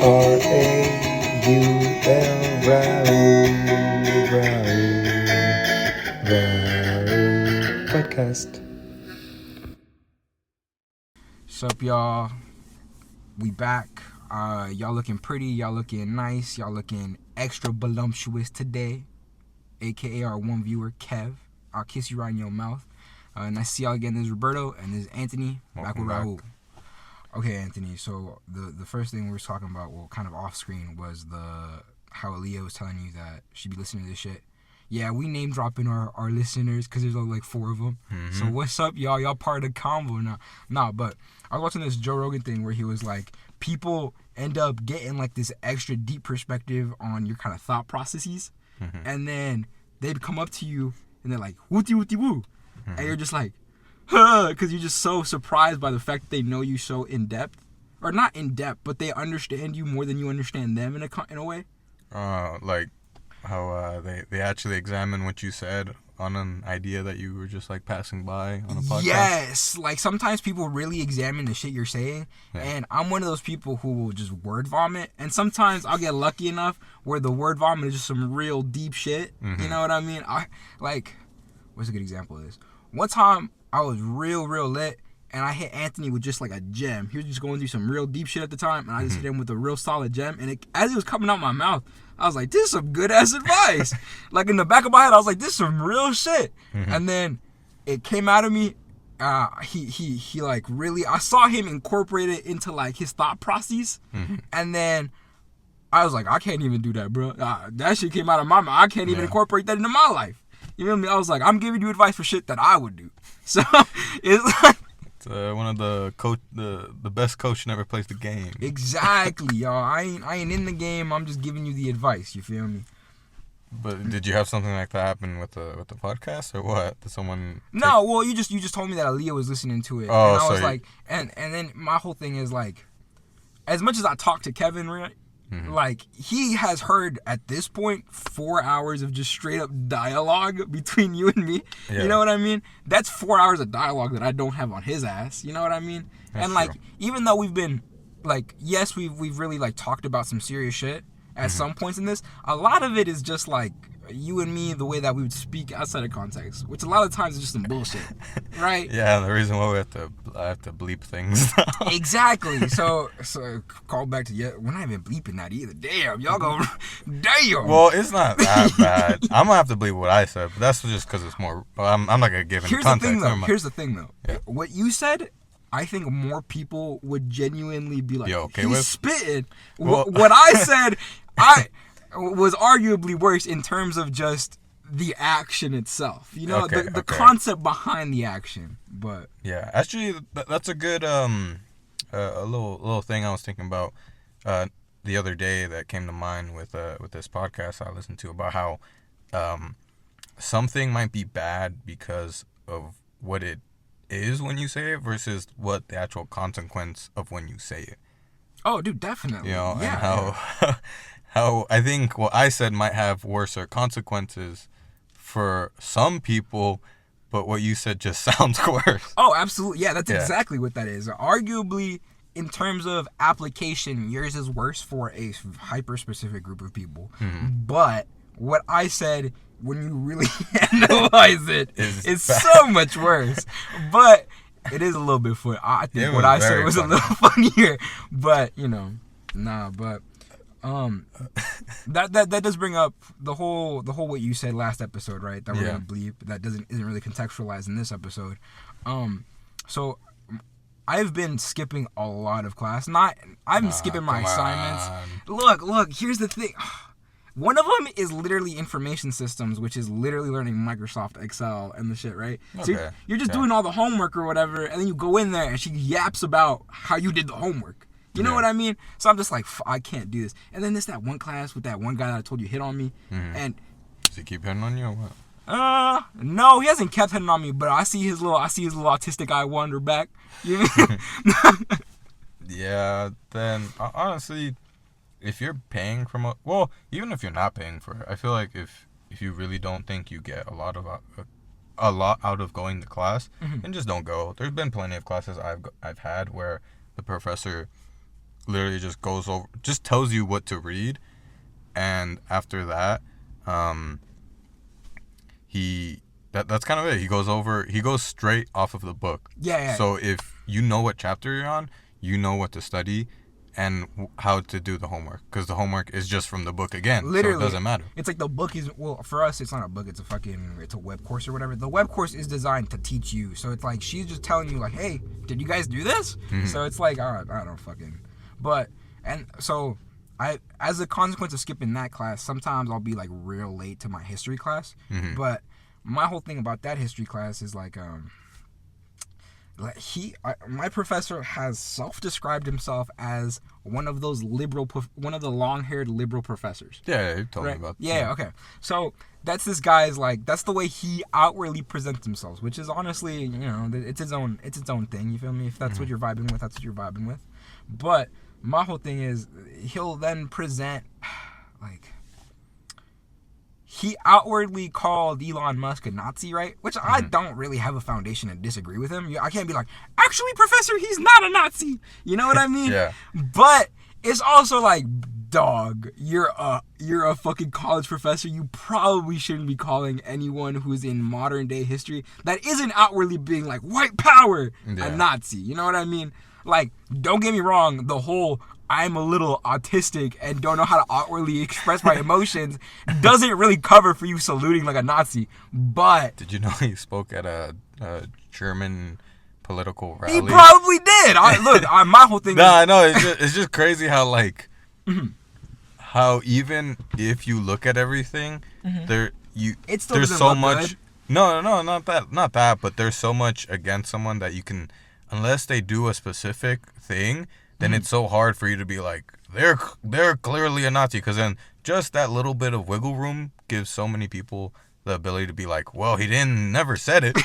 Raul podcast. Sup, y'all? We back. Y'all looking pretty. Y'all looking nice. Y'all looking extra voluptuous today. AKA our one viewer, Kev. I'll kiss you right in your mouth. Nice to see y'all again. This is Roberto and this is Anthony. Back with Raul. Okay, Anthony. So the first thing we were talking about, well, kind of off screen, was how Aaliyah was telling you that she'd be listening to this shit. Yeah, we name dropping our listeners because there's only like 4 of them. Mm-hmm. So what's up, y'all? Y'all part of the combo now. Nah, but I was watching this Joe Rogan thing where he was like, people end up getting like this extra deep perspective on your kind of thought processes. Mm-hmm. And then they'd come up to you and they're like, wooty wooty woo. Mm-hmm. And you're just like, huh, because you're just so surprised by the fact that they know you so in depth. Or not in depth, but they understand you more than you understand them in a way. Like how they actually examine what you said on an idea that you were just like passing by on a podcast. Yes, like sometimes people really examine the shit you're saying, and I'm one of those people who will just word vomit, and sometimes I'll get lucky enough where the word vomit is just some real deep shit. Mm-hmm. You know what I mean? What's a good example of this? One time I was real lit, and I hit Anthony with just like a gem. He was just going through some real deep shit at the time, and I just hit him with a real solid gem. And as it was coming out my mouth, I was like, this is some good ass advice. Like in the back of my head, I was like, this is some real shit. Mm-hmm. And then it came out of me. He like really, I saw him incorporate it into like his thought process. Mm-hmm. And then I was like, I can't even do that, bro. That shit came out of my mouth. I can't even incorporate that into my life. You know what I mean? I was like, I'm giving you advice for shit that I would do. So it's like, it's one of the best coach never plays the game. Exactly, y'all. I ain't in the game. I'm just giving you the advice. You feel me? But did you have something like that happen with the podcast or what? Did someone? No. Well, you just told me that Aaliyah was listening to it, and I was like, and then my whole thing is like, as much as I talk to Kevin, right? Mm-hmm. Like, he has heard, at this point, 4 hours of just straight-up dialogue between you and me. Yeah. You know what I mean? That's 4 hours of dialogue that I don't have on his ass. You know what I mean? That's and, like, true. Even though we've been, like, yes, we've really, like, talked about some serious shit at some points in this, a lot of it is just, like, you and me, the way that we would speak outside of context, which a lot of times is just some bullshit, right? Yeah, the reason why I have to bleep things. Exactly. So call back to we're not even bleeping that either. Damn, y'all go. Damn. Well, it's not that bad. I'm gonna have to bleep what I said, but that's just because it's more. I'm not gonna give any context. Here's the thing, though. Yeah. What you said, I think more people would genuinely be like, okay he's spitting. Well, what I said, was arguably worse in terms of just the action itself. You know, the concept behind the action. But yeah, actually, that's a good a little thing I was thinking about the other day that came to mind with this podcast I listened to about how something might be bad because of what it is when you say it versus what the actual consequence of when you say it. Oh, dude, definitely. You know, and how I think what I said might have worse consequences for some people, but what you said just sounds worse. Oh, absolutely. Yeah, that's exactly what that is. Arguably, in terms of application, yours is worse for a hyper-specific group of people. Mm-hmm. But what I said, when you really analyze it, is so much worse. But it is a little bit funny. I think what I said was funny. A little funnier. But, but... that does bring up the whole what you said last episode, right? That we're gonna bleep. That isn't really contextualized in this episode. So I've been skipping a lot of class. I've been skipping my assignments. Look. Here's the thing. One of them is literally information systems, which is literally learning Microsoft Excel and the shit, right? Okay. So you're just doing all the homework or whatever, and then you go in there and she yaps about how you did the homework. You know what I mean? So I'm just like, I can't do this. And then there's that one class with that one guy that I told you hit on me. Mm-hmm. And does he keep hitting on you or what? No, he hasn't kept hitting on me, but I see his little autistic eye wander back. You know? Yeah, then honestly, if you're paying for even if you're not paying for it, I feel like if you really don't think you get a lot out of going to class, then just don't go. There's been plenty of classes I've had where the professor literally just tells you what to read, and after that, that's kind of it. He goes straight off of the book. Yeah. So if you know what chapter you're on, you know what to study and how to do the homework, because the homework is just from the book again. Literally, so it doesn't matter. It's like the book is, well, for us, it's not a book. It's a web course or whatever. The web course is designed to teach you. So it's like she's just telling you like, hey, did you guys do this? Mm-hmm. So it's like, I don't fucking. But and so as a consequence of skipping that class, sometimes I'll be like real late to my history class. Mm-hmm. But my whole thing about that history class is like my professor has self-described himself as one of the long-haired liberal professors. Yeah, you told me right? about that. Yeah, okay. So that's this guy's like, that's the way he outwardly presents himself, which is honestly, it's its own thing. You feel me? If that's what you're vibing with, that's what you're vibing with. But my whole thing is, he'll then present like, he outwardly called Elon Musk a Nazi, right? Which I don't really have a foundation to disagree with him. I can't be like, actually, Professor, he's not a Nazi. You know what I mean? Yeah. But it's also like, dog, you're a fucking college professor. You probably shouldn't be calling anyone who's in modern day history that isn't outwardly being like white power a Nazi. You know what I mean? Like, don't get me wrong, the whole I'm a little autistic and don't know how to outwardly express my emotions doesn't really cover for you saluting like a Nazi. But did you know he spoke at a German political rally? He probably did. My whole thing. I know. It's just crazy how like how even if you look at everything, there's so much. Good. No, not that. But there's so much against someone that you can, unless they do a specific thing, then it's so hard for you to be like, they're clearly a Nazi, because then just that little bit of wiggle room gives so many people the ability to be like, well, he never said it.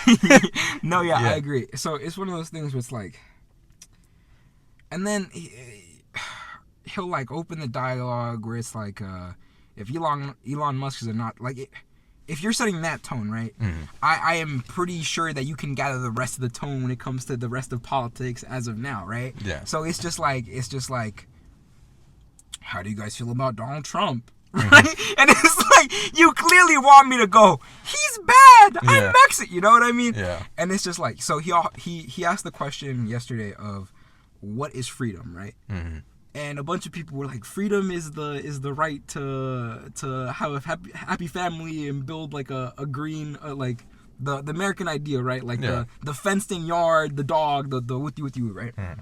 No, yeah, I agree. So it's one of those things where it's like, and then he'll like open the dialogue where it's like, if Elon Musk is not like. If you're setting that tone, right, I am pretty sure that you can gather the rest of the tone when it comes to the rest of politics as of now, right? Yeah. So it's just like, how do you guys feel about Donald Trump? Right? And it's like, you clearly want me to go, he's bad, I'm Mexican, you know what I mean? Yeah. And it's just like, so he asked the question yesterday of, what is freedom, right? Mm-hmm. And a bunch of people were like, freedom is the right to have a happy family and build like a green, like the American ideal, right? Like the fenced in yard, the dog, the with you, right? Mm.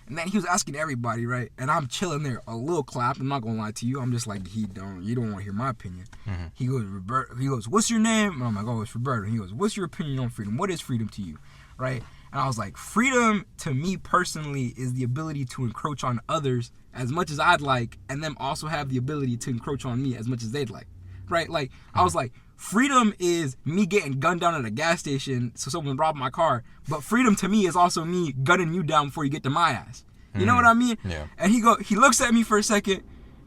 And then he was asking everybody, right? And I'm chilling there, a little clap. I'm not gonna lie to you. I'm just like, you don't want to hear my opinion. Mm-hmm. He goes, Roberto. He goes, what's your name? And I'm like, oh, it's Roberto. And he goes, what's your opinion on freedom? What is freedom to you, right? And I was like, freedom to me personally is the ability to encroach on others as much as I'd like, and them also have the ability to encroach on me as much as they'd like, right? Like, I was like, freedom is me getting gunned down at a gas station so someone robbed my car, but freedom to me is also me gunning you down before you get to my ass. You know what I mean? Yeah. And he looks at me for a second,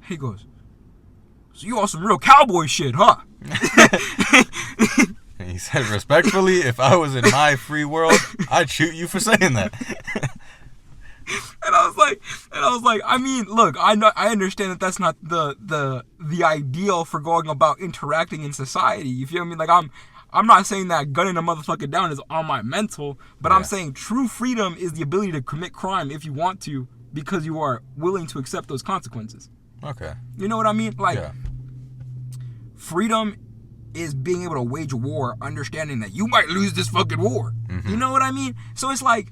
he goes, so you on some real cowboy shit, huh? And he said, respectfully, if I was in my free world, I'd shoot you for saying that. And I was like, I mean, look, I understand that that's not the ideal for going about interacting in society. You feel me? Like, I'm not saying that gunning a motherfucker down is on my mental, but I'm saying true freedom is the ability to commit crime if you want to, because you are willing to accept those consequences. Okay. You know what I mean? Like, freedom is being able to wage a war, understanding that you might lose this fucking war. Mm-hmm. You know what I mean? So it's like,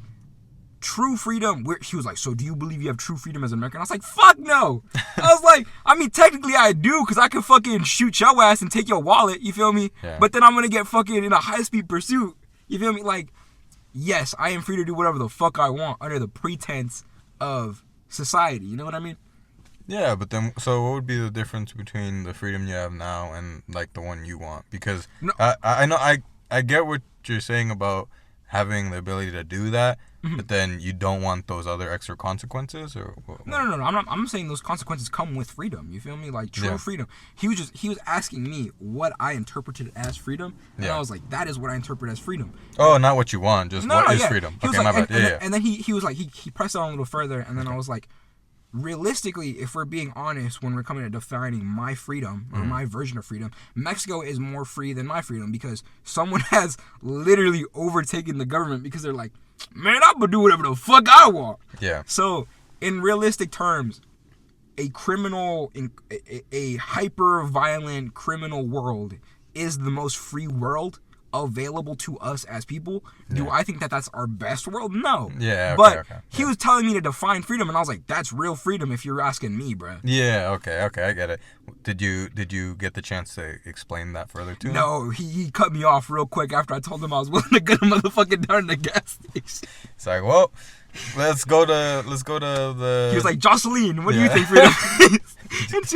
true freedom, he was like, so do you believe you have true freedom as an American? I was like, fuck no. I was like, I mean, technically I do, because I can fucking shoot your ass and take your wallet, you feel me? Yeah. But then I'm going to get fucking in a high-speed pursuit, you feel me? Like, yes, I am free to do whatever the fuck I want under the pretense of society, you know what I mean? Yeah, but then, so what would be the difference between the freedom you have now and, like, the one you want? Because I know, I get what you're saying about having the ability to do that, but then you don't want those other extra consequences, or what? No. I'm saying those consequences come with freedom. You feel me? Like true Yeah. freedom. He was asking me what I interpreted as freedom, and Yeah. I was like, that is what I interpret as freedom. Oh, not what you want, just what is freedom. He was Okay, like, my bad. Yeah. And then he was like, he pressed it on a little further, and then I was like, realistically, if we're being honest, when we're coming to defining my freedom or my version of freedom, Mexico is more free than my freedom because someone has literally overtaken the government because they're like, man, I'm gonna do whatever the fuck I want. Yeah. So, in realistic terms, a criminal, a hyper-violent criminal world is the most free world available to us as people. Do I think that that's our best world? No. Yeah, okay, but okay. he was telling me to define freedom, and I was like, that's real freedom if you're asking me, bruh. Yeah, okay, I get it. Did you get the chance to explain that further too? No, he cut me off real quick after I told him I was willing to get a motherfucking down in the gas station. It's like, well, let's go to the. He was like, Jocelyn, what do you think freedom is? and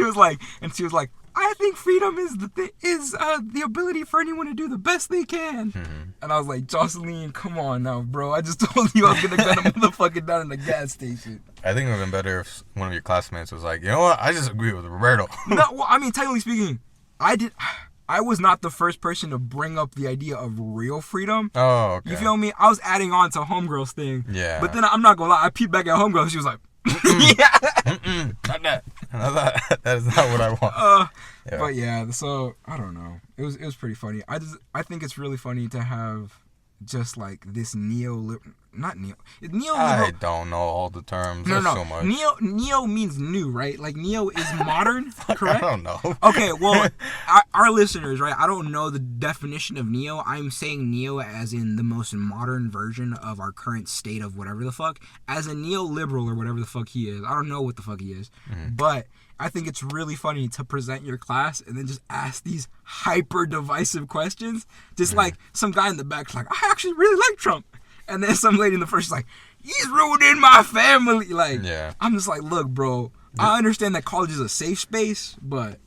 she was like, I think freedom is the ability for anyone to do the best they can. And I was like, Jocelyn, come on now, bro. I just told you I was gonna get a motherfucking down in the gas station. I think it would have been better if one of your classmates was like, you know what, I just agree with Roberto. No, well, I mean, technically speaking, I was not the first person to bring up the idea of real freedom. Oh, okay. You feel me? I was adding on to Homegirl's thing. Yeah. But then I'm not gonna lie, I peeped back at Homegirl and she was like, Not that. That is not what I want. Yeah. But yeah, so I don't know. It was pretty funny. I think it's really funny to have just like this I don't know all the terms. No. There's so much. Neo means new, right? Like neo is modern, correct? I don't know. Okay, well, our listeners, right? I don't know the definition of neo. I'm saying neo as in the most modern version of our current state of whatever the fuck. As a neoliberal or whatever the fuck he is. I don't know what the fuck he is. But I think it's really funny to present your class and then just ask these hyper divisive questions. Just like some guy in the back's like, I actually really like Trump. And then some lady in the first is like, he's ruining my family. Like, Yeah. I'm just like, look, bro, I understand that college is a safe space, but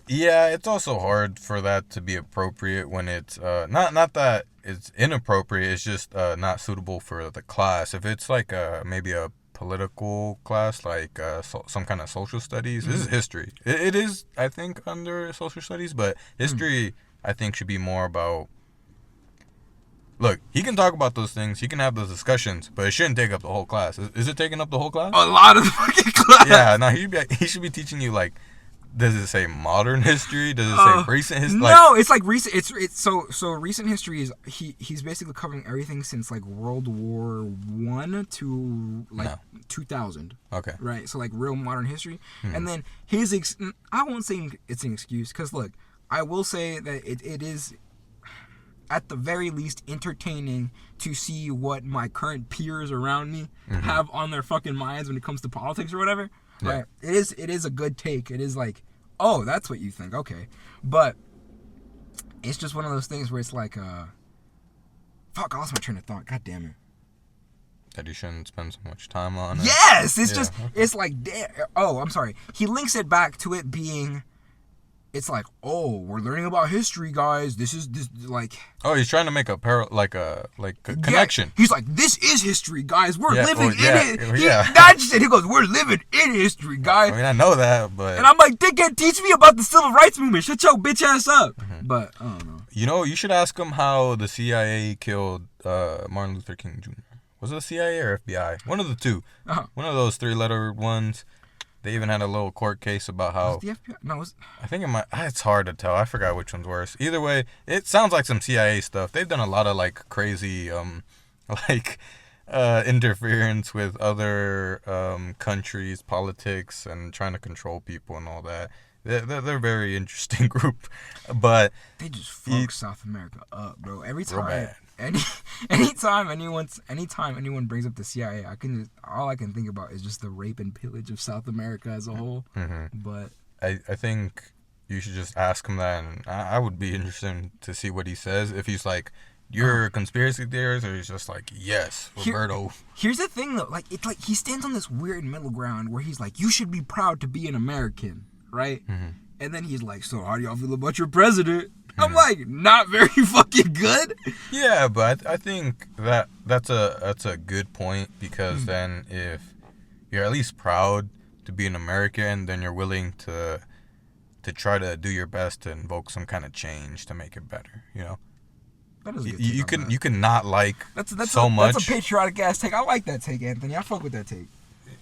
Yeah, it's also hard for that to be appropriate when it's not that it's inappropriate. It's just not suitable for the class. If it's like maybe a political class, like some kind of social studies. This is history. It is, I think, under social studies, but history, I think, should be more about. Look, he can talk about those things. He can have those discussions, but it shouldn't take up the whole class. Is it taking up the whole class? a lot of the fucking class. Yeah, no, he should be teaching you, like, does it say modern history? Does it say recent history? No, it's like recent. It's so recent history is he's basically covering everything since like World War I to like 2000. Okay. Right. So like real modern history, and then I won't say it's an excuse because look, I will say that it is at the very least entertaining to see what my current peers around me have on their fucking minds when it comes to politics or whatever. Yeah. Right. It is a good take. It is like, oh, that's what you think. Okay. But it's just one of those things where it's like, fuck, I lost my train of thought. God damn it. That you shouldn't spend so much time on it. Yes! It's Yeah, just, okay. it's like, oh, I'm sorry. He links it back to it being, it's like, oh, we're learning about history, guys. This like. Oh, he's trying to make a connection. He's like, this is history, guys. We're living in it. Yeah. That shit. He goes, we're living in history, guys. I mean, I know that, but And I'm like, dickhead, teach me about the civil rights movement. Shut your bitch ass up. But I don't know. you know, you should ask him how the CIA killed Martin Luther King Jr. Was it the CIA or FBI? One of the two. Uh-huh. One of those 3-letter ones. They even had a little court case about how. Was it the FBI? No, I think it might. It's hard to tell. I forgot which one's worse. Either way, it sounds like some CIA stuff. They've done a lot of like crazy, interference with other countries' politics and trying to control people and all that. They're a very interesting group, but they just fuck South America up, bro. Every real time, bad. anytime anyone brings up the CIA, all I can think about is just the rape and pillage of South America as a whole. But I think you should just ask him that, and I would be interested to see what he says. If he's like, you're a conspiracy theorist, or he's just like, yes, Roberto. Here's the thing though, like it's like he stands on this weird middle ground where he's like, you should be proud to be an American, right? And then he's like, so how do y'all feel about your president? I'm like, not very fucking good. Yeah, but I think that's a good point, because then if you're at least proud to be an American, then you're willing to try to do your best to invoke some kind of change to make it better. You know, That is a good take you on can that. you can not like That's so much. That's a patriotic ass take. I like that take, Anthony. I fuck with that take.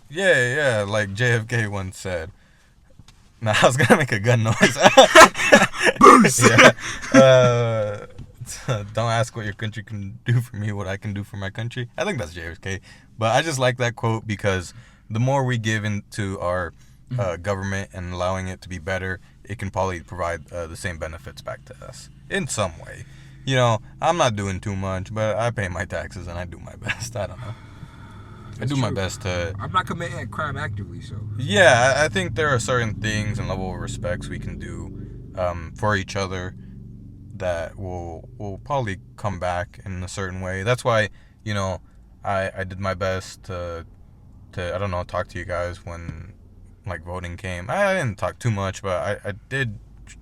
Yeah, like JFK once said. Nah, I was gonna make a gun noise. Boost. Yeah. Don't ask what your country can do for me, what I can do for my country. I think that's JFK. But I just like that quote, because the more we give into our government and allowing it to be better, it can probably provide the same benefits back to us in some way. You know, I'm not doing too much, but I pay my taxes and I do my best. I don't know. I do my best to... I'm not committing a crime actively, so... Yeah, I think there are certain things and level of respects we can do for each other that will probably come back in a certain way. That's why, you know, I did my best to I don't know, talk to you guys when, like, voting came. I didn't talk too much, but I did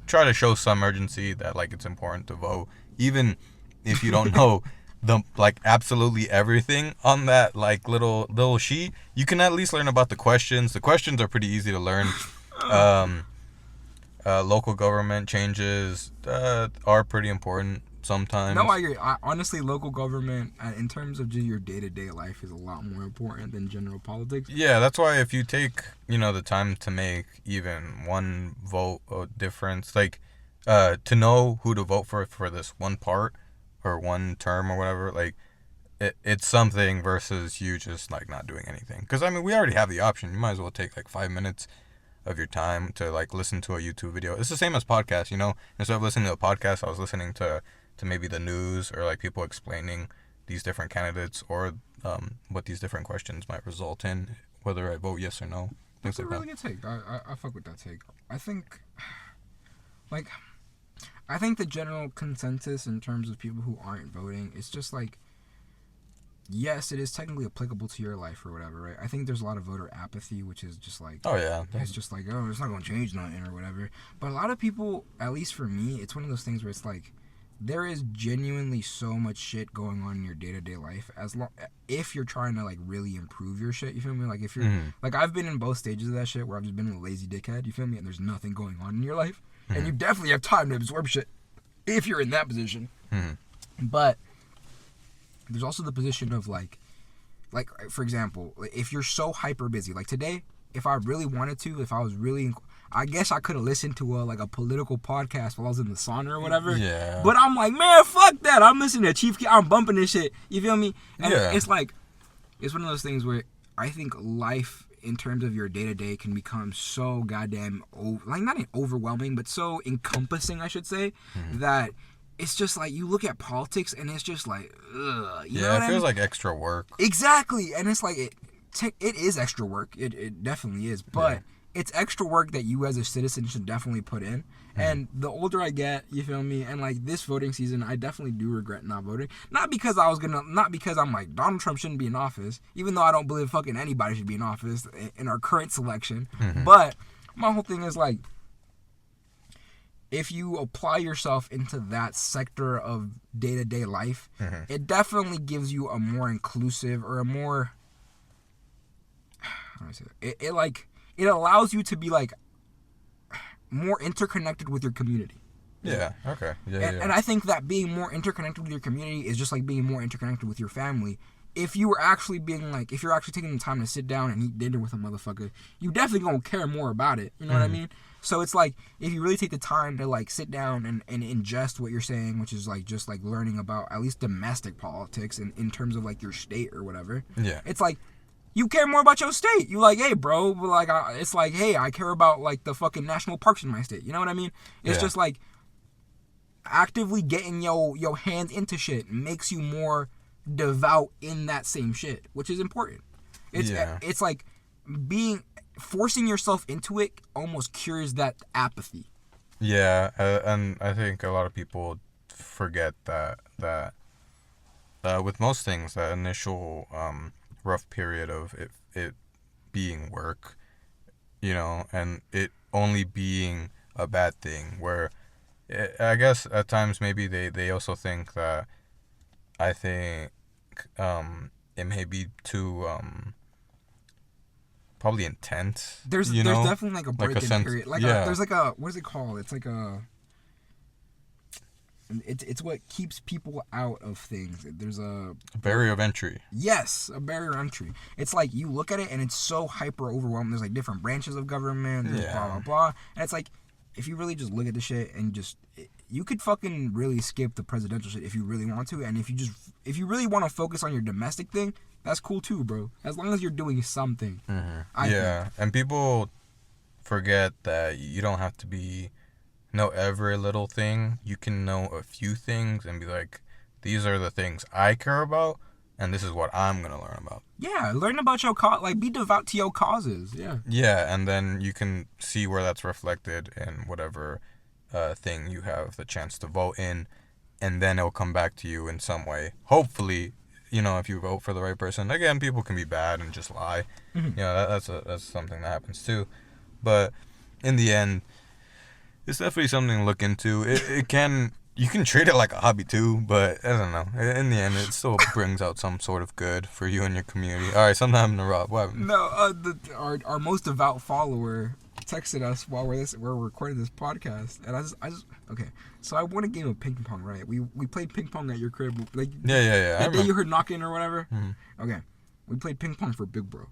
try to show some urgency that, like, it's important to vote. Even if you don't know the, like, absolutely everything on that, like, little sheet, you can at least learn about the questions. The questions are pretty easy to learn. Local government changes are pretty important sometimes. No, I agree. Honestly, local government, in terms of just your day-to-day life, is a lot more important than general politics. Yeah, that's why if you take, you know, the time to make even one vote a difference, like, to know who to vote for this one part or one term or whatever, like, it's something versus you just, like, not doing anything. Because, I mean, we already have the option. You might as well take, like, 5 minutes of your time to, like, listen to a YouTube video. It's the same as podcasts, you know? Instead of listening to a podcast, I was listening to maybe the news, or, like, people explaining these different candidates, or what these different questions might result in, whether I vote yes or no. That's a really good take. I fuck with that take. I think the general consensus in terms of people who aren't voting is just like, yes, it is technically applicable to your life or whatever, right? I think there's a lot of voter apathy, which is just like, oh yeah, it's just like, oh, it's not going to change nothing or whatever. But a lot of people, at least for me, it's one of those things where it's like, there is genuinely so much shit going on in your day-to-day life, if you're trying to, like, really improve your shit, you feel me? Like, if you're like, I've been in both stages of that shit where I've just been a lazy dickhead, you feel me? And there's nothing going on in your life, and you definitely have time to absorb shit if you're in that position. But there's also the position of like for example, if you're so hyper busy, like today, if I really wanted to, if I was really, I guess I could have listened to a political podcast while I was in the sauna or whatever. Yeah. But I'm like, man, fuck that. I'm listening to Chief Keef. I'm bumping this shit. You feel me? And Yeah. it's like, it's one of those things where I think life in terms of your day-to-day can become so goddamn, like, not overwhelming, but so encompassing, I should say, that it's just like, you look at politics and it's just like, ugh. You know what it feels I mean? like extra work. Exactly. And it's like, it is extra work. It definitely is. But it's extra work that you as a citizen should definitely put in. And the older I get, you feel me? And like this voting season, I definitely do regret not voting. Not because I'm like, Donald Trump shouldn't be in office, even though I don't believe fucking anybody should be in office in our current selection. But my whole thing is like, if you apply yourself into that sector of day-to-day life, it definitely gives you a more inclusive, or a more, how do I say that? It allows you to be like more interconnected with your community. Yeah. Okay. And I think that being more interconnected with your community is just like being more interconnected with your family. If you were actually if you're actually taking the time to sit down and eat dinner with a motherfucker, you definitely gonna care more about it. You know what I mean? So it's like, if you really take the time to like sit down and ingest what you're saying, which is like just like learning about at least domestic politics in terms of like your state or whatever. Yeah. It's like, you care more about your state. You like, hey, bro, like, it's like, hey, I care about like the fucking national parks in my state. You know what I mean? It's just like actively getting your hands into shit makes you more devout in that same shit, which is important. It's like forcing yourself into it almost cures that apathy. Yeah, and I think a lot of people forget that with most things, that initial rough period of it being work, you know, and it only being a bad thing, where I guess at times maybe they also think that I think it may be too probably intense. There's definitely like a like a break-in sense. period. Like Yeah, there's like a, what is it called? It's like a, it's what keeps people out of things. There's a barrier of entry. yes, a barrier entry. It's like you look at it and it's so hyper overwhelming. There's like different branches of government. There's blah blah Yeah. blah, and it's like if you really just look at the shit and just you could fucking really skip the presidential shit if you really want to, and if you really want to focus on your domestic thing, that's cool too, bro. As long as you're doing something. Yeah, and people forget that you don't have to know every little thing. You can know a few things and be like, these are the things I care about, and this is what I'm gonna learn about. Yeah, learn about your cause. Like, be devout to your causes. Yeah. Yeah, and then you can see where that's reflected in whatever thing you have the chance to vote in, and then it'll come back to you in some way. Hopefully, if you vote for the right person. Again, people can be bad and just lie. That's something that happens too. But in the end, it's definitely something to look into. You can treat it like a hobby too, but I don't know. In the end, it still brings out some sort of good for you and your community. All right, sometime to Rob. What happened? No, our most devout follower texted us while we're recording this podcast, and I just okay. So I won a game of ping pong, right? We played ping pong at your crib, like Yeah. that day you heard knocking or whatever. Mm-hmm. Okay, we played ping pong for Big Bro.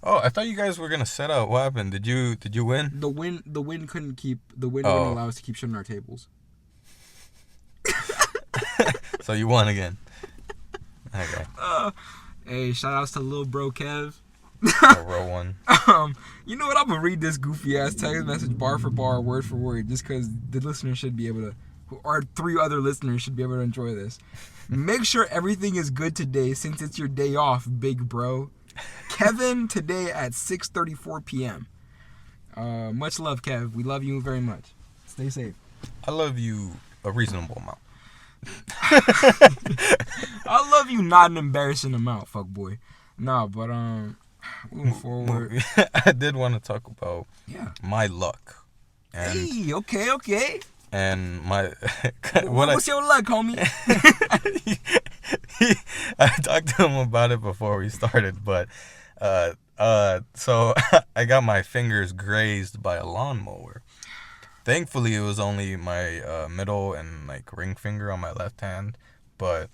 Oh, I thought you guys were gonna set out. What happened? Did you win? The win wouldn't Oh. allow us to keep shutting our tables. So you won again. Okay. Hey, shout outs to Lil Bro Kev. Row one. You know what? I'm gonna read this goofy ass text message bar for bar, word for word, just because the listeners should be able to, or 3 other listeners should be able to enjoy this. Make sure everything is good today since it's your day off, big bro. Kevin today at 6:34 p.m. Much love, Kev. We love you very much. Stay safe. I love you a reasonable amount. I love you not an embarrassing amount, fuck boy. Nah, but moving forward. I did want to talk about my luck. And, Hey, okay. And my what's your luck, homie? I talked to him about it before we started, but so I got my fingers grazed by a lawnmower. Thankfully, it was only my middle and like ring finger on my left hand, but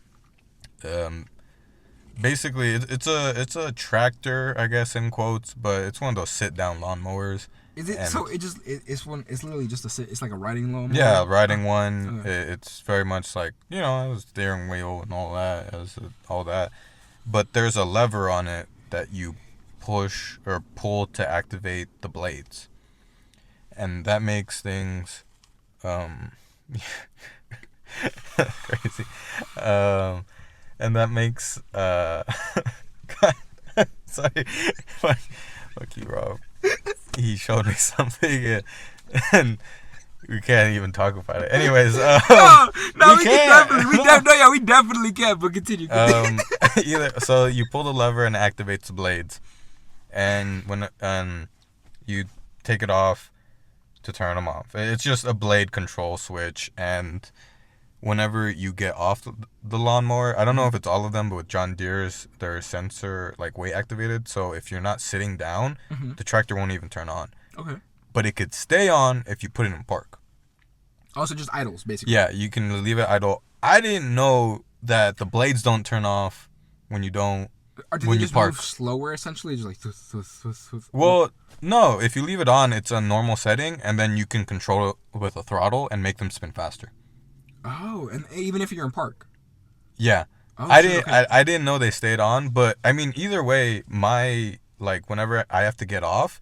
basically it's a tractor, I guess in quotes, but it's one of those sit down lawnmowers. Is it? So it's literally just it's like a riding lawnmower. Yeah, riding one. Okay. It's very much like a steering wheel and all that, but there's a lever on it that you push or pull to activate the blades, and that makes things crazy, and that makes sorry, fuck you, Rob. He showed me something and we can't even talk about it. Anyways, no, we definitely can. But continue. So you pull the lever and it activates the blades, and when you take it off to turn them off. It's just a blade control switch, and whenever you get off the lawnmower, I don't know if it's all of them, but with John Deere's, their sensor like weight activated. So if you're not sitting down, the tractor won't even turn on. Okay. But it could stay on if you put it in park. Also, just idles, basically. Yeah, you can leave it idle. I didn't know that the blades don't turn off when you don't. Or do when they you just park. move slower, essentially? Just like... Well, no. If you leave it on, it's a normal setting, and then you can control it with a throttle and make them spin faster. Oh, and even if you're in park. Yeah. Oh, I shit, didn't. okay. I didn't know they stayed on, but I mean, either way, whenever I have to get off,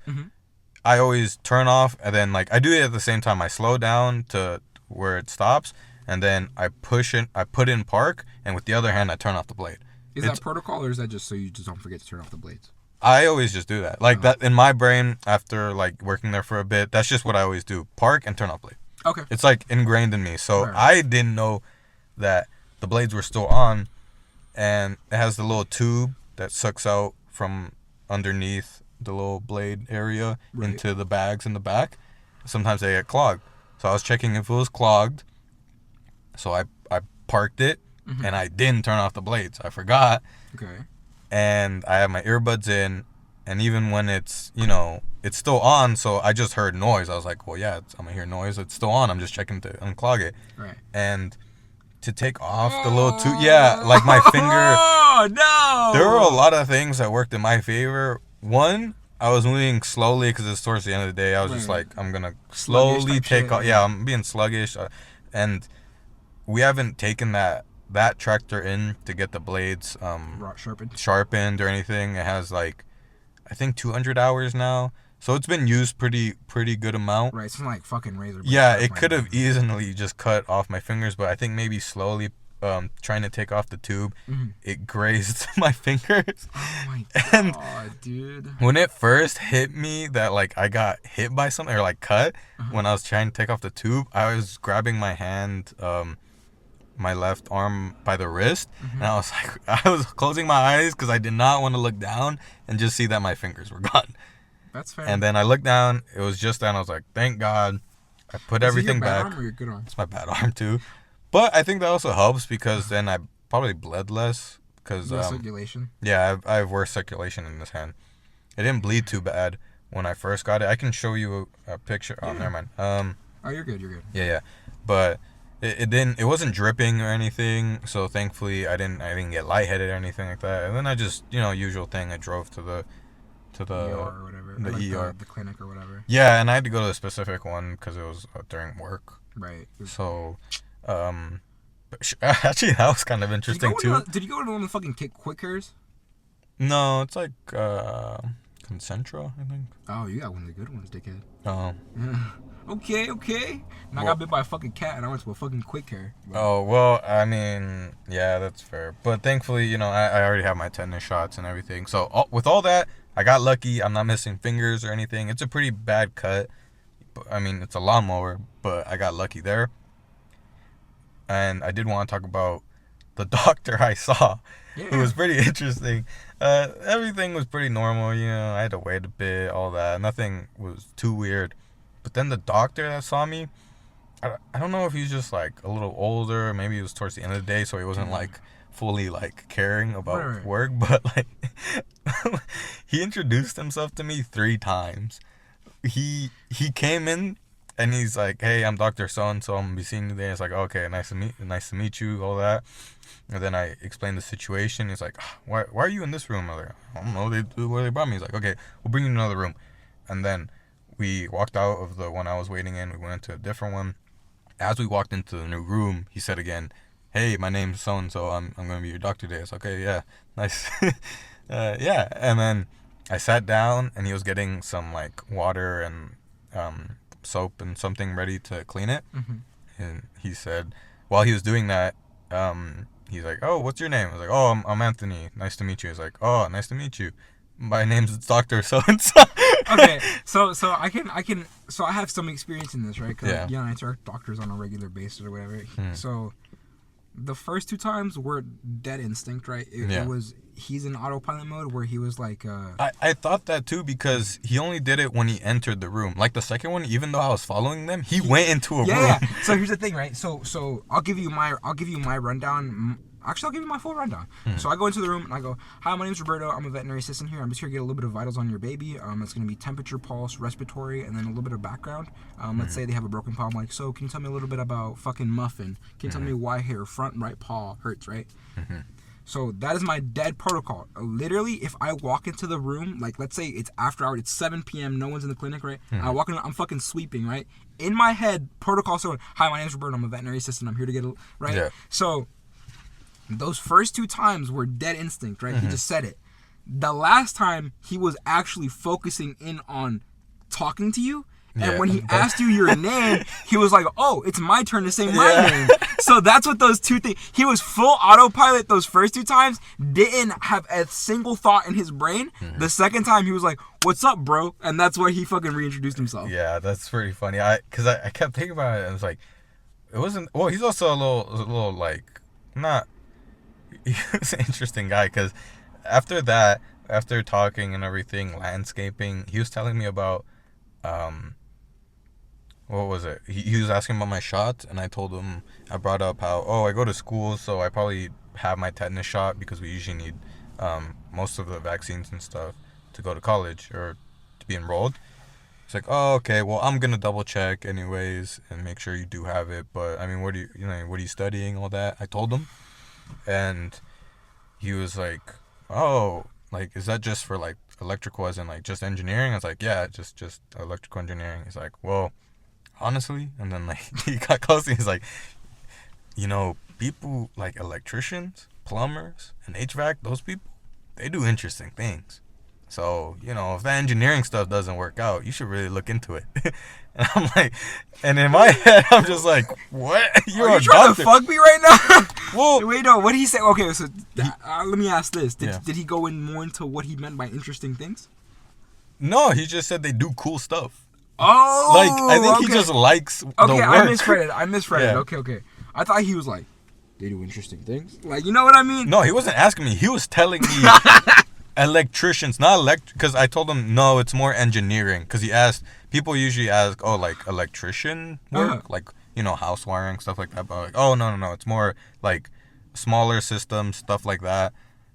I always turn off, and then I do it at the same time. I slow down to where it stops, and then I push it. I put in park, and with the other hand, I turn off the blade. Is that protocol, or is that just so you just don't forget to turn off the blades? I always just do that. That in my brain after working there for a bit. That's just what I always do: park and turn off blade. Okay. It's ingrained in me. So Right. I didn't know that the blades were still on, and it has the little tube that sucks out from underneath the little blade area Right. into the bags in the back. Sometimes they get clogged. So I was checking if it was clogged. So I parked it, and I didn't turn off the blades. I forgot. Okay. And I have my earbuds in, and even when it's, you know, it's still on, so I just heard noise. I was like, well, yeah, I'm gonna hear noise. It's still on. I'm just checking to unclog it. Right. And to take off the little tube, yeah, like my finger. Oh no! There were a lot of things that worked in my favor. One, I was moving slowly because it's towards the end of the day. I was just like, I'm gonna slowly take off. Yeah, I'm being sluggish, and we haven't taken that tractor in to get the blades sharpened or anything. It has like, I think 200 hours now, so it's been used pretty good amount. Right, it's not like fucking razor. Yeah, it could have easily just cut off my fingers, but I think maybe slowly trying to take off the tube, it grazed my fingers. Oh my god, dude! When it first hit me that like I got hit by something or like cut, when I was trying to take off the tube, I was grabbing my hand, my left arm by the wrist, and I was like, I was closing my eyes because I did not want to look down and just see that my fingers were gone. That's fair. And then I looked down, it was just down. I was like, thank God. I put everything back. Arm or your good arm? It's my bad arm too, but I think that also helps because then I probably bled less because circulation. Yeah, I have worse circulation in this hand. It didn't bleed too bad when I first got it. I can show you a picture. Oh, never mind. Oh, you're good. You're good. Yeah, but it didn't. It wasn't dripping or anything. So thankfully, I didn't get lightheaded or anything like that. And then I just, usual thing. I drove to the ER or whatever. The ER, the clinic or whatever. Yeah, and I had to go to a specific one because it was during work. Right. So, actually, that was kind of interesting too. Did you go to one of the fucking quick cares? No, it's like Concentra, I think. Oh, you got one of the good ones, dickhead. Oh. Okay. And I got bit by a fucking cat and I went to a fucking quick care. Oh, well, I mean, yeah, that's fair. But thankfully, I already have my tetanus shots and everything. So with all that, I got lucky. I'm not missing fingers or anything. It's a pretty bad cut. I mean, it's a lawnmower, but I got lucky there. And I did want to talk about the doctor I saw. Yeah. It was pretty interesting. Everything was pretty normal, I had to wait a bit, all that. Nothing was too weird. But then the doctor that saw me, I don't know if he's just like a little older. Maybe it was towards the end of the day, so he wasn't like fully like caring about work. But like, he introduced himself to me 3 times. He came in and he's like, "Hey, I'm Dr. So-and-so. I'm gonna be seeing you today." It's like, "Okay, nice to meet you," all that. And then I explained the situation. He's like, why are you in this room? I'm like, I don't know. Where they brought me. He's like, "Okay, we'll bring you to another room." And then we walked out of the one I was waiting in. We went into a different one. As we walked into the new room, he said again, "Hey, my name's so-and-so. I'm going to be your doctor today." I was like, "Okay, yeah, nice." Yeah. And then I sat down, and he was getting some, like, water and soap and something ready to clean it. And he said, while he was doing that, he's like, "Oh, what's your name?" I was like, "Oh, I'm Anthony. Nice to meet you." He's like, "Oh, nice to meet you. My name's Dr. So-and-so." Okay, so I have some experience in this, right? Cause, yeah. I interact with doctors on a regular basis or whatever. So the first 2 times were dead instinct, right? It was, he's in autopilot mode where he was like... I thought that too because he only did it when he entered the room. Like the second one, even though I was following them, he went into a room. Yeah. So here's the thing, right? So I'll give you my rundown. Actually, I'll give you my full rundown. So I go into the room and I go, "Hi, my name's Roberto. I'm a veterinary assistant here. I'm just here to get a little bit of vitals on your baby. It's going to be temperature, pulse, respiratory, and then a little bit of background. Let's say they have a broken paw. I'm like, so can you tell me a little bit about fucking Muffin? Can you tell me why her front right paw hurts, right?" So that is my dead protocol. Literally, if I walk into the room, like let's say it's after hours, it's 7 p.m., no one's in the clinic, right? I walk in, I'm fucking sweeping, right? In my head, protocol, so, "Hi, my name's Roberto. I'm a veterinary assistant. I'm here to get a," right? Yeah. So those first 2 times were dead instinct, right? He just said it. The last time, he was actually focusing in on talking to you. And when he asked you your name, he was like, "Oh, it's my turn to say my name." So that's what those 2 things... He was full autopilot those first 2 times. Didn't have a single thought in his brain. The second time, he was like, "What's up, bro?" And that's where he fucking reintroduced himself. Yeah, that's pretty funny. Because I kept thinking about it. And it was like, it wasn't... Well, he's also a little like... Not... He was an interesting guy because after talking and everything, landscaping, he was telling me about what was it? He was asking about my shots, and I told him, I brought up how, I go to school, so I probably have my tetanus shot because we usually need most of the vaccines and stuff to go to college or to be enrolled. It's like, oh, okay, well, I'm gonna double check anyways and make sure you do have it. But I mean, what are you studying, all that? I told him, and he was like, oh, like, is that just for like electrical, as in like just engineering? I was like, yeah, just electrical engineering. He's like, well, honestly, and then like he got close and he's like, people like electricians, plumbers, and HVAC, those people, they do interesting things. So, if that engineering stuff doesn't work out, you should really look into it. And I'm like, and in my head, I'm just like, what? You're Are you a trying doctor. to fuck me right now? Well, wait, no. What did he say? Okay, so let me ask this: Yeah. Did he go in more into what he meant by interesting things? no, he just said they do cool stuff. Oh, Like, I think okay. he just likes the Okay, work. I misread it. Yeah. Okay. I thought he was like, they do interesting things. Like, you know what I mean? No, he wasn't asking me. He was telling me electricians, not because I told him, no, it's more engineering. Because people usually ask, oh, like electrician work? Uh-huh. Like, house wiring, stuff like that. But like, oh, no. It's more like smaller systems, stuff like that.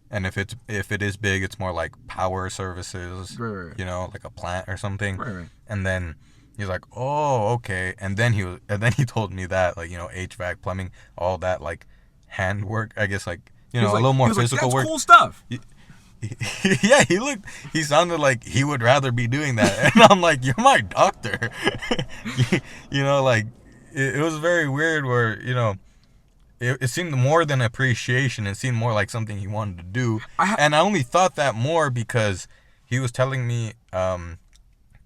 And if it is big, it's more like power services, Right. like a plant or something. Right. And then he's like, oh, okay. And then he told me that, like, HVAC, plumbing, all that, like, handwork, I guess, like, He was a little more he was physical like, that's work. cool stuff. Yeah, he sounded like he would rather be doing that. And I'm like, you're my doctor. Like, it was very weird where, it seemed more than appreciation. It seemed more like something he wanted to do. And I only thought that more because he was telling me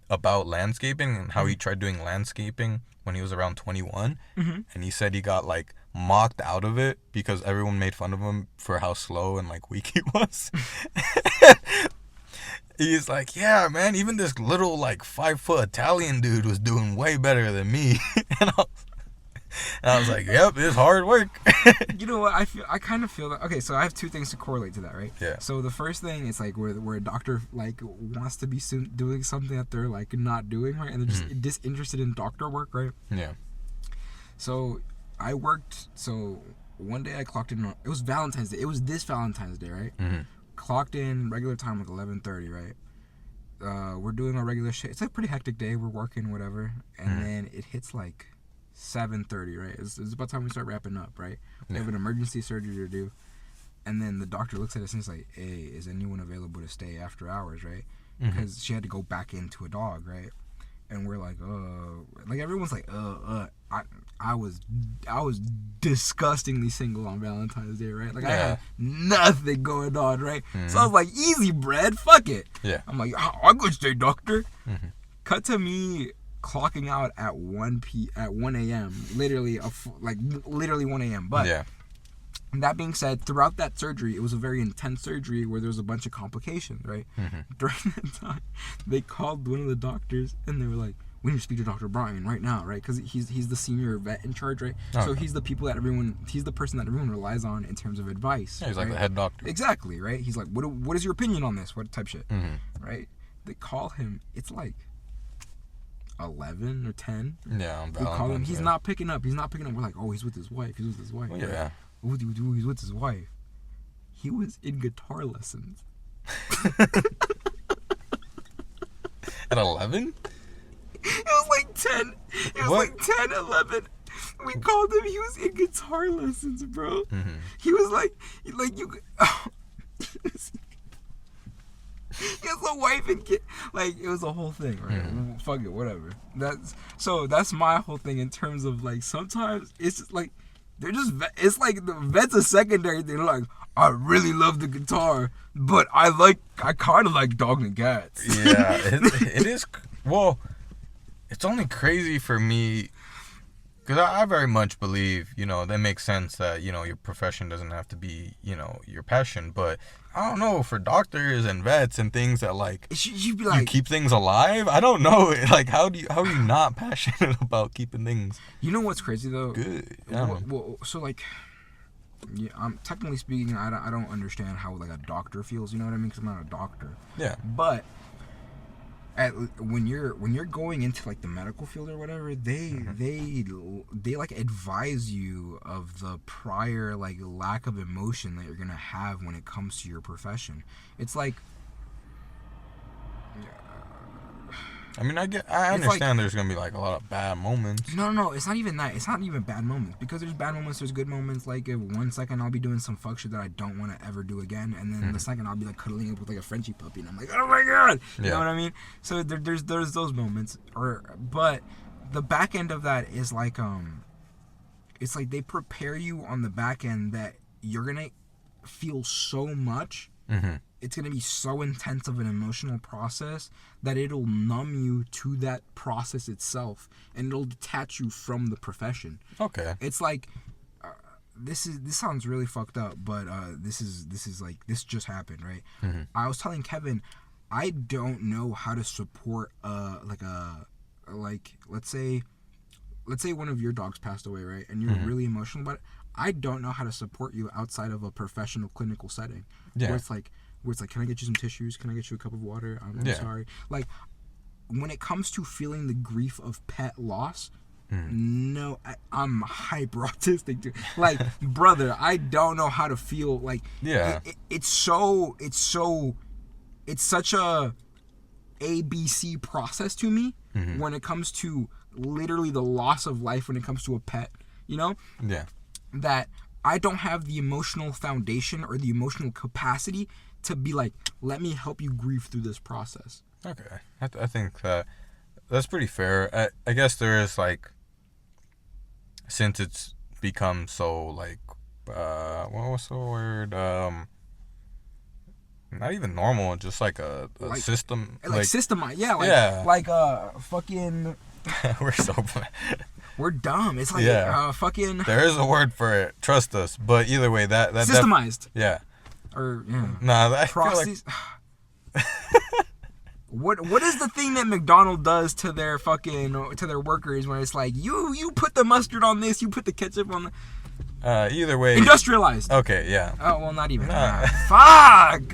about landscaping and how he tried doing landscaping when he was around 21. Mm-hmm. And he said he got, like, mocked out of it because everyone made fun of him for how slow and, like, weak he was. He's like, yeah, man, even this little, like, 5-foot Italian dude was doing way better than me. And I was like, yep, it's hard work. You know what? I kind of feel that. Okay, so I have two things to correlate to that, right? Yeah. So the first thing is like where a doctor like wants to be doing something that they're like not doing, right? And they're just disinterested in doctor work, right? Yeah. So I worked. So one day I clocked in. It was Valentine's Day. It was this Valentine's Day, right? Mm-hmm. Clocked in regular time like 11:30, right? We're doing our regular shit. It's a pretty hectic day. We're working, whatever, and then it hits like 7:30, right? It's about time we start wrapping up, right? We have an emergency surgery to do, and then the doctor looks at us and he's like, "Hey, is anyone available to stay after hours, right?" Because she had to go back into a dog, right? And we're like, like everyone's like, I was disgustingly single on Valentine's Day, right? Like I had nothing going on, right? So I was like, easy bread, fuck it. Yeah. I'm like, I'm gonna stay, doctor. Cut to me clocking out at 1 a.m. Literally literally 1 a.m. But that being said, throughout that surgery, it was a very intense surgery where there was a bunch of complications, right? During that time, they called one of the doctors and they were like, we need to speak to Dr. Brian right now, right? Because he's the senior vet in charge, right? Oh, so he's the person that everyone relies on in terms of advice. Yeah, he's right? like the head doctor. Exactly, right? He's like, what is your opinion on this? What type shit, right? They call him. It's like 11 or 10. Yeah, on we call him. He's not picking up. We're like, oh, he's with his wife. Well, yeah. What do you do? He's with his wife. He was in guitar lessons. At 11? It was like 10. It was like 10, 11. We called him. He was in guitar lessons, bro. He was like you. He has a wife and kid. Like, it was a whole thing, right? Fuck it, whatever. That's my whole thing in terms of, like, sometimes it's just, like, it's like the vet's a secondary thing. They're like, I really love the guitar, but I kind of like dog and cats. Yeah, it is. Well, it's only crazy for me because I very much believe, that makes sense that, your profession doesn't have to be, your passion. But I don't know, for doctors and vets and things that, like, you'd be like, you keep things alive. I don't know. Like, how are you not passionate about keeping things? You know what's crazy though? Good. Yeah. Well, so like, yeah, I'm technically speaking, I don't understand how like a doctor feels. You know what I mean? Because I'm not a doctor. Yeah. But when you're going into like the medical field or whatever, they like advise you of the prior like lack of emotion that you're gonna have when it comes to your profession. It's like, I mean, I understand like, there's gonna be like a lot of bad moments. No, it's not even that. It's not even bad moments, because there's bad moments, there's good moments. Like, if 1 second I'll be doing some fuck shit that I don't want to ever do again, and then the second I'll be like cuddling up with like a Frenchie puppy, and I'm like, oh my god, you know what I mean? So there's those moments, but the back end of that is like it's like they prepare you on the back end that you're gonna feel so much. It's going to be so intense of an emotional process that it'll numb you to that process itself, and it'll detach you from the profession. Okay. It's like, this sounds really fucked up, but this is like, this just happened, right? I was telling Kevin, I don't know how to support let's say one of your dogs passed away, right? And you're really emotional about it. I don't know how to support you outside of a professional clinical setting. Yeah. Where it's like, can I get you some tissues? Can I get you a cup of water? I'm sorry. Like, when it comes to feeling the grief of pet loss, no, I'm hyper autistic, dude. Like, brother, I don't know how to feel. Like, it's such a ABC process to me when it comes to literally the loss of life when it comes to a pet, you know? Yeah. That I don't have the emotional foundation or the emotional capacity to be like, let me help you grieve through this process. Okay. I think that's pretty fair. I guess there is, like, since it's become so, like, what's the word? Not even normal, just like a like, system. Like systemized, Like fucking... We're so... We're dumb. It's like fucking... There is a word for it. Trust us. But either way, that systemized. Yeah. Or I proxies. Like... What is the thing that McDonald's does to their workers when it's like, you put the mustard on this, you put the ketchup on the... Either way, industrialized. Okay, yeah. Oh well, not even. Fuck.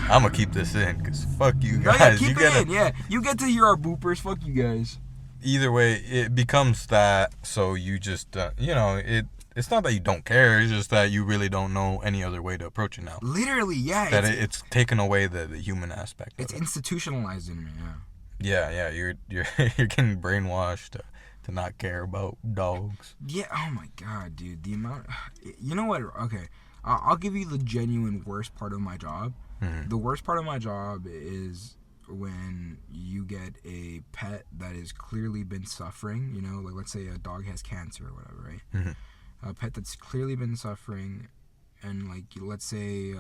I'm gonna keep this in because fuck you guys. Keep it in. Yeah, you get to hear our boopers. Fuck you guys. Either way, it becomes that. So you just, it's not that you don't care. It's just that you really don't know any other way to approach it now. Literally, yeah. That it's taken away the human aspect. It's institutionalized in me. Yeah. You're getting brainwashed to not care about dogs. Yeah. Oh my god, dude. The amount. You know what? Okay, I'll give you the genuine worst part of my job. The worst part of my job is when you get a pet that has clearly been suffering, like let's say a dog has cancer or whatever, right? A pet that's clearly been suffering, and like let's say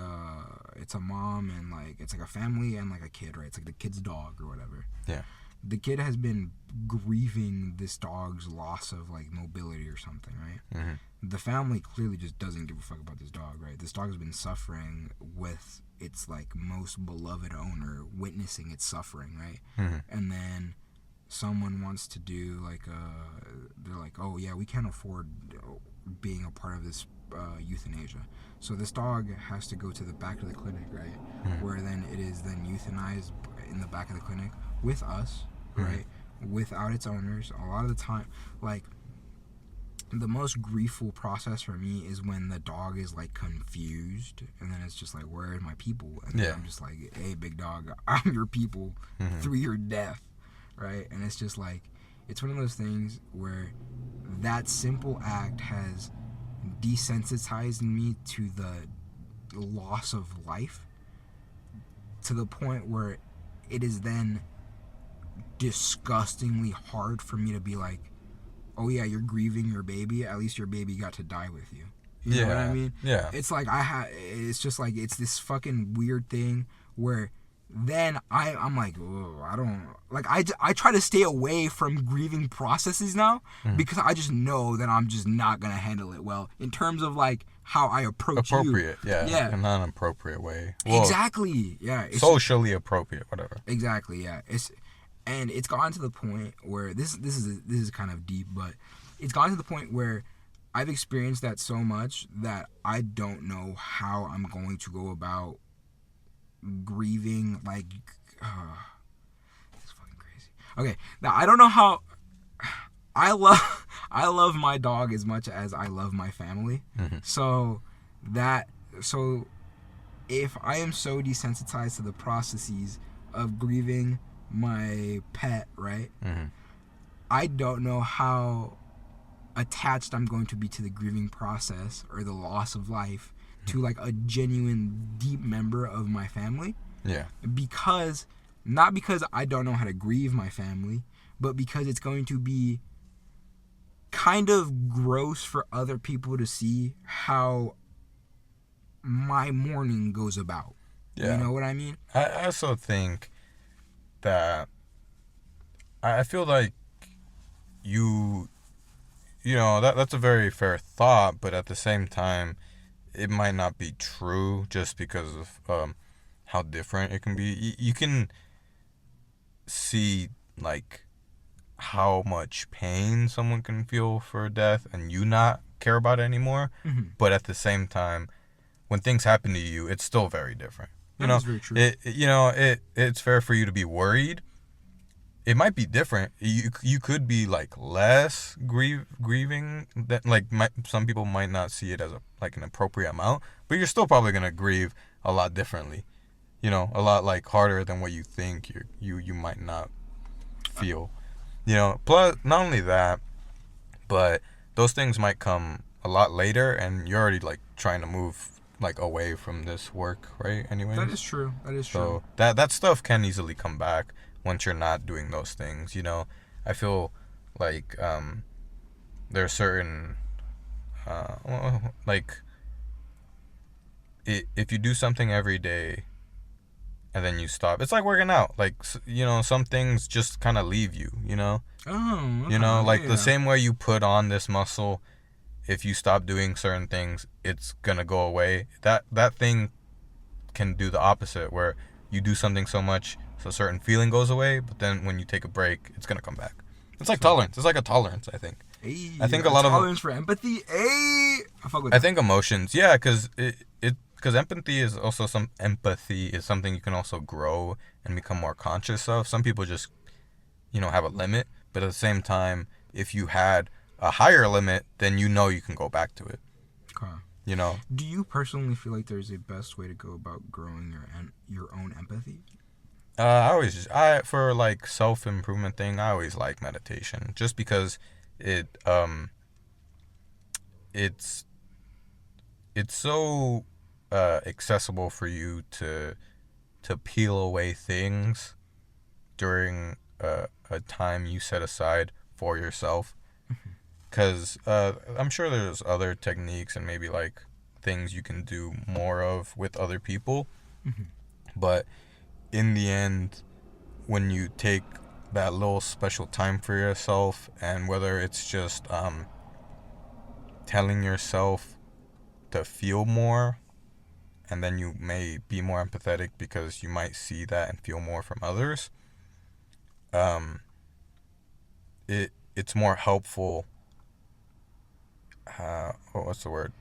it's a mom and like it's like a family and like a kid, right? It's like the kid's dog or whatever. Yeah. The kid has been grieving this dog's loss of like mobility or something, right? The family clearly just doesn't give a fuck about this dog, right? This dog has been suffering with its like most beloved owner witnessing its suffering, right? And then someone wants to do like they're like, oh yeah, we can't afford being a part of this euthanasia, so this dog has to go to the back of the clinic, right? Where then it is then euthanized in the back of the clinic with us, right? Without its owners. A lot of the time, like, the most griefful process for me is when the dog is like confused, and then it's just like, where are my people? And then I'm just like, hey, big dog, I'm your people through your death, right? And it's just like, it's one of those things where that simple act has desensitized me to the loss of life, to the point where it is then disgustingly hard for me to be like, oh yeah, you're grieving your baby, at least your baby got to die with you. You know what I mean? Yeah. It's like it's just like, it's this fucking weird thing where then I'm like, oh, I don't, like, I try to stay away from grieving processes now, because I just know that I'm just not gonna handle it well in terms of like how I approach appropriate, you. Yeah. In an appropriate way. Well, exactly. Yeah. Socially appropriate, whatever. Exactly. Yeah. It's gotten to the point where this is kind of deep, but it's gotten to the point where I've experienced that so much that I don't know how I'm going to go about grieving. Like, Okay, now I don't know how. I love I love my dog as much as I love my family. Mm-hmm. So that so if I am so desensitized to the processes of grieving my pet, right? Mm-hmm. I don't know how attached I'm going to be to the grieving process or the loss of life to like a genuine deep member of my family. Yeah. Because not because I don't know how to grieve my family, but because it's going to be kind of gross for other people to see how my mourning goes about. Yeah. You know what I mean? I also think that I feel like you that's a very fair thought, but at the same time it might not be true just because of how different it can be. You can see like how much pain someone can feel for death and you not care about it anymore. Mm-hmm. But at the same time, when things happen to you, it's still very different. That is very true. It's fair for you to be worried. It might be different. You could be like less grieving that some people might not see it as an appropriate amount, but you're still probably gonna grieve a lot differently. A lot like harder than what you think you might not feel. Plus not only that, but those things might come a lot later, and you're already like trying to move like away from this work, right? Anyways, That is true. so that stuff can easily come back once you're not doing those things. I feel like there are certain like if you do something every day and then you stop, it's like working out. Like some things just kind of leave you. Oh, okay. Like yeah. the same way you put on this muscle, if you stop doing certain things, it's gonna go away. That thing can do the opposite, where you do something so much so a certain feeling goes away, but then when you take a break, it's gonna come back. It's like tolerance. It's like a tolerance, I think. Hey, I think a lot of tolerance for empathy. Hey, I fuck with I that. think emotions, yeah, because because empathy is also empathy is something you can also grow and become more conscious of. Some people just have a limit, but at the same time, if you had a higher limit, then you can go back to it. Okay. Do you personally feel like there's a best way to go about growing your own empathy? For like self-improvement thing, I always like meditation, just because it's so accessible for you to peel away things during a time you set aside for yourself. Because I'm sure there's other techniques and maybe like things you can do more of with other people. But in the end, when you take that little special time for yourself, and whether it's just telling yourself to feel more, and then you may be more empathetic because you might see that and feel more from others, it's more helpful. What's the word?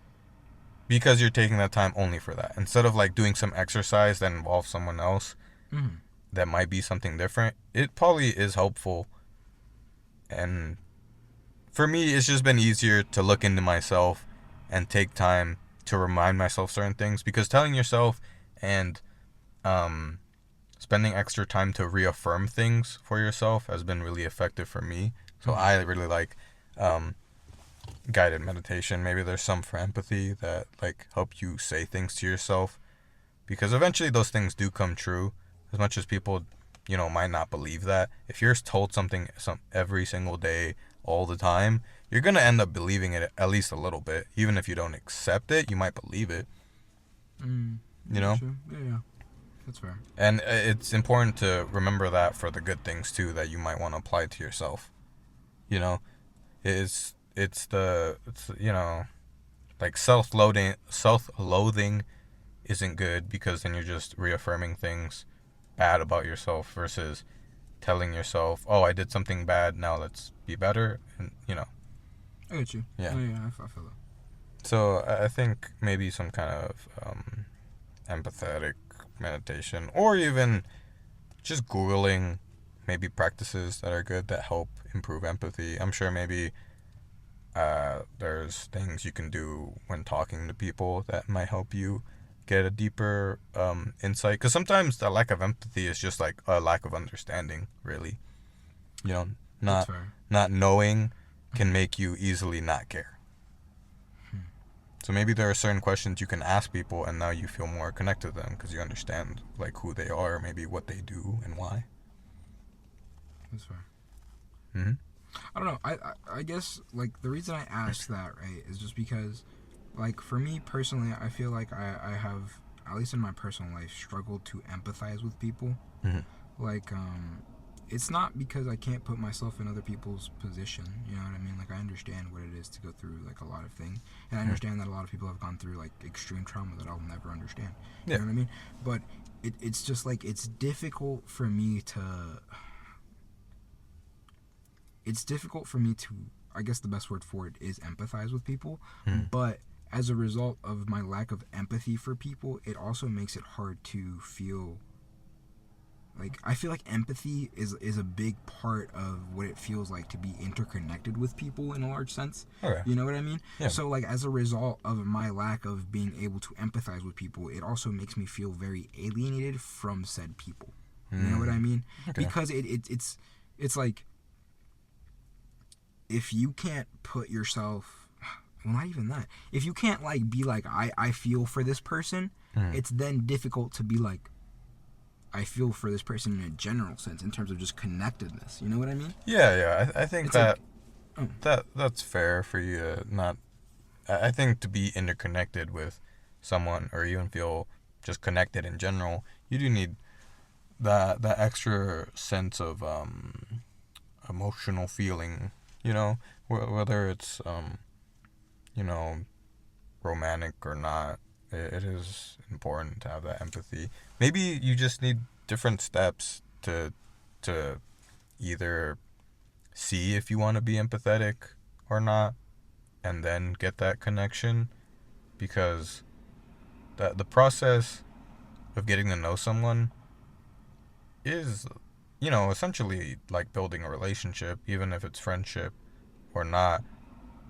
Because you're taking that time only for that, instead of like doing some exercise that involves someone else. That might be something different. It probably is helpful. And for me, it's just been easier to look into myself and take time to remind myself certain things, because telling yourself and spending extra time to reaffirm things for yourself has been really effective for me. So I really like guided meditation. Maybe there's some for empathy that like help you say things to yourself, because eventually those things do come true. As much as people, might not believe that, if you're told something every single day, all the time, you're going to end up believing it at least a little bit. Even if you don't accept it, you might believe it. True. Yeah. That's fair. And it's important to remember that for the good things, too, that you might want to apply to yourself. It's like self-loathing isn't good, because then you're just reaffirming things bad about yourself versus telling yourself, oh, I did something bad, now let's be better. And I get you. Yeah. I feel that. So I think maybe some kind of empathetic meditation, or even just Googling maybe practices that are good that help improve empathy. I'm sure maybe there's things you can do when talking to people that might help you get a deeper insight. Because sometimes the lack of empathy is just like a lack of understanding, really. You know, That's not fair. not knowing can make you easily not care. So maybe there are certain questions you can ask people, and now you feel more connected to them because you understand like who they are, maybe what they do and why. That's fair. Mm-hmm. I don't know. I guess like the reason I asked that, right, is just because, like, for me personally, I feel like I have, at least in my personal life, struggled to empathize with people. Mm-hmm. Like, it's not because I can't put myself in other people's position. You know what I mean? Like, I understand what it is to go through like a lot of things, and I understand that a lot of people have gone through like extreme trauma that I'll never understand. You know what I mean? But it's just like it's difficult for me to. It's difficult for me to, I guess the best word for it is empathize with people, but as a result of my lack of empathy for people, it also makes it hard to feel, like, I feel like empathy is a big part of what it feels like to be interconnected with people in a large sense. Okay. You know what I mean? Yeah. So, like, as a result of my lack of being able to empathize with people, it also makes me feel very alienated from said people. You know what I mean? Okay. Because it's like, if you can't put yourself, well, not even that, if you can't like be like I feel for this person, it's then difficult to be like I feel for this person in a general sense, in terms of just connectedness. You know what I mean? Yeah. I think It's that like, that's fair for you to not. I think to be interconnected with someone, or even feel just connected in general, you do need that extra sense of emotional feeling. You know, whether it's you know, romantic or not, it is important to have that empathy. Maybe you just need different steps to either see if you want to be empathetic or not, and then get that connection, because the process of getting to know someone is, you know, essentially like building a relationship, even if it's friendship or not.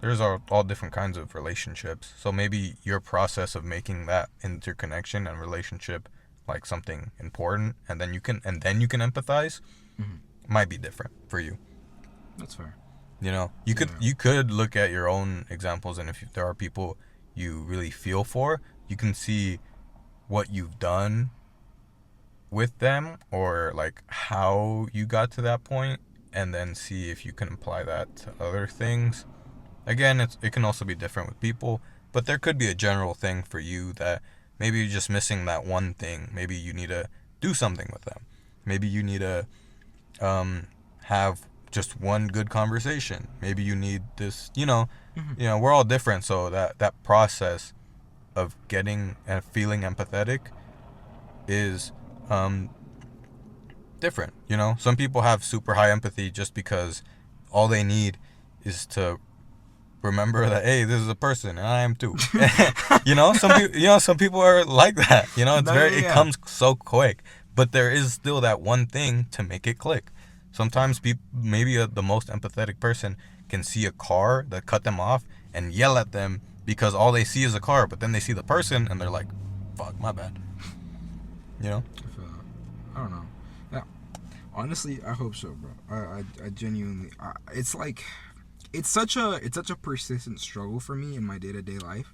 There's all different kinds of relationships. So maybe your process of making that interconnection and relationship like something important, and then you can empathize, might be different for you. that's fair. You know, you could look at your own examples, and if there are people you really feel for, you can see what you've done with them, or like how you got to that point, and then see if you can apply that to other things. Again, it can also be different with people, but there could be a general thing for you that maybe you're just missing that one thing. Maybe you need to do something with them. Maybe you need to have just one good conversation. Maybe you need this, you know, we're all different, so that process of getting and feeling empathetic is different, you know? Some people have super high empathy just because all they need is to remember that, hey, this is a person and I am too. Some people are like that. You know, it comes so quick, but there is still that one thing to make it click. Sometimes maybe the most empathetic person can see a car that cut them off and yell at them because all they see is a car, but then they see the person and they're like, fuck, my bad. You know? I don't know. Yeah, honestly, I hope so, bro. I genuinely, it's like, it's such a persistent struggle for me in my day-to-day life.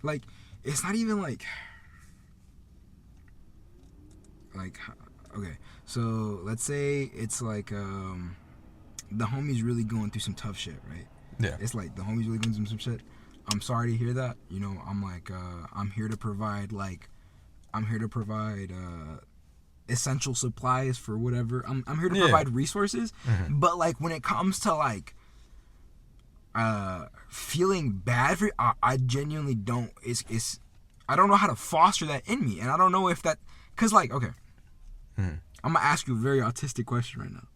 Like, it's not even like okay, so let's say it's like the homie's really going through some tough shit, right? Yeah. It's like the homie's really going through some shit. I'm sorry to hear that. You know, I'm like I'm here to provide essential supplies for whatever. I'm here to provide resources. But like when it comes to like feeling bad for I genuinely don't. It's I don't know how to foster that in me, and I don't know if that, cause like, okay, I'm gonna ask you a very autistic question right now.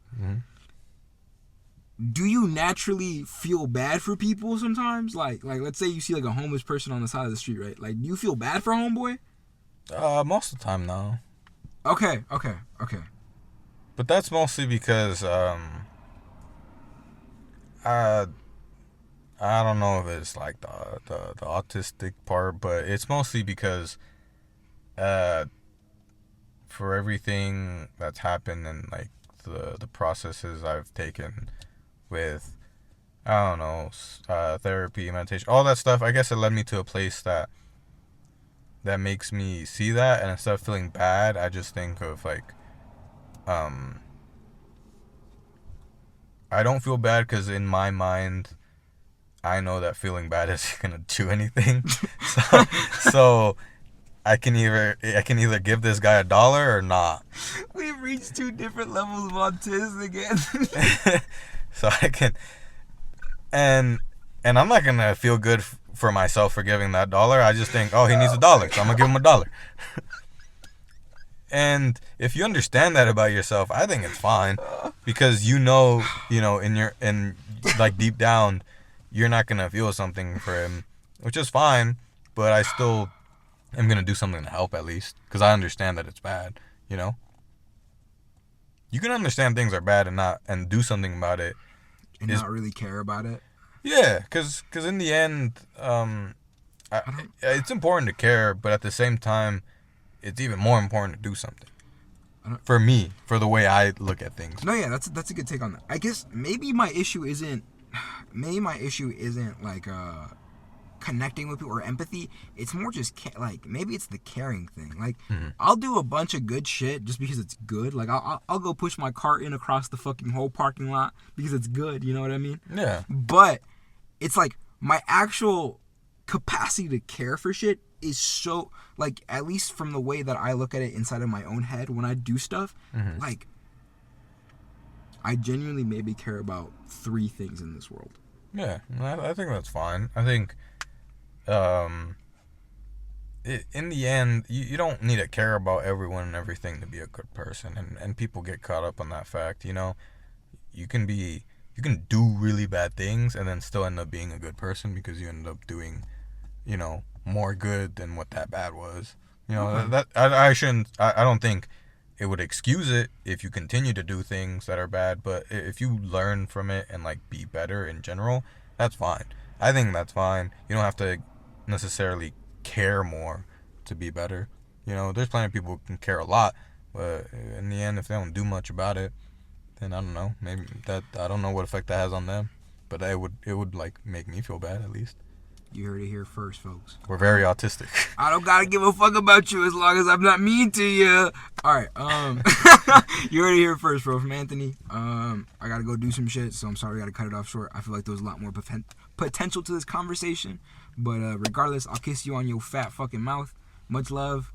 Do you naturally feel bad for people sometimes? Like let's say you see like a homeless person on the side of the street, right? Like, do you feel bad for homeboy? Most of the time, no. Okay. But that's mostly because I I don't know if it's like the autistic part, but it's mostly because uh for everything that's happened and like the processes I've taken with, I don't know, therapy, meditation, all that stuff. I guess it led me to a place that makes me see that, and instead of feeling bad, I just think of like, um, I don't feel bad because in my mind, I know that feeling bad isn't gonna do anything. so, so I can either give this guy $1 or not. We've reached two different levels of autism again. So I can, and I'm not gonna feel good for myself for giving that $1. I just think, oh, he needs $1, so I'm gonna give him $1. And if you understand that about yourself, I think it's fine, because in like deep down, you're not gonna feel something for him, which is fine. But I still am gonna do something to help at least, because I understand that it's bad. You can understand things are bad and do something about it, and not really care about it. Yeah, because in the end, it's important to care, but at the same time, it's even more important to do something. For me, for the way I look at things. No, yeah, that's a good take on that. I guess maybe my issue isn't like connecting with people or empathy. It's more just like maybe it's the caring thing. Like I'll do a bunch of good shit just because it's good. Like I'll go push my cart in across the fucking whole parking lot because it's good. You know what I mean? Yeah. But it's like my actual capacity to care for shit is so, like, at least from the way that I look at it inside of my own head when I do stuff, like, I genuinely maybe care about 3 things in this world. Yeah, I think that's fine. I think in the end, you don't need to care about everyone and everything to be a good person, and people get caught up on that fact. You can do really bad things and then still end up being a good person because you end up doing, more good than what that bad was. That I don't think it would excuse it if you continue to do things that are bad, but if you learn from it and like be better in general, that's fine. I think that's fine. You don't have to necessarily care more to be better. There's plenty of people who can care a lot, but in the end, if they don't do much about it, then I don't know. Maybe I don't know what effect that has on them, but it would like make me feel bad at least. You heard it here first, folks. We're very autistic. I don't gotta give a fuck about you as long as I'm not mean to you. Alright, you heard it here first, bro, from Anthony. I gotta go do some shit, so I'm sorry I gotta cut it off short. I feel like there was a lot more potential to this conversation. But regardless, I'll kiss you on your fat fucking mouth. Much love.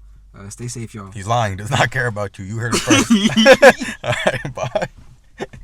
Stay safe, y'all. He's lying. He does not care about you. You heard it first. Alright, bye.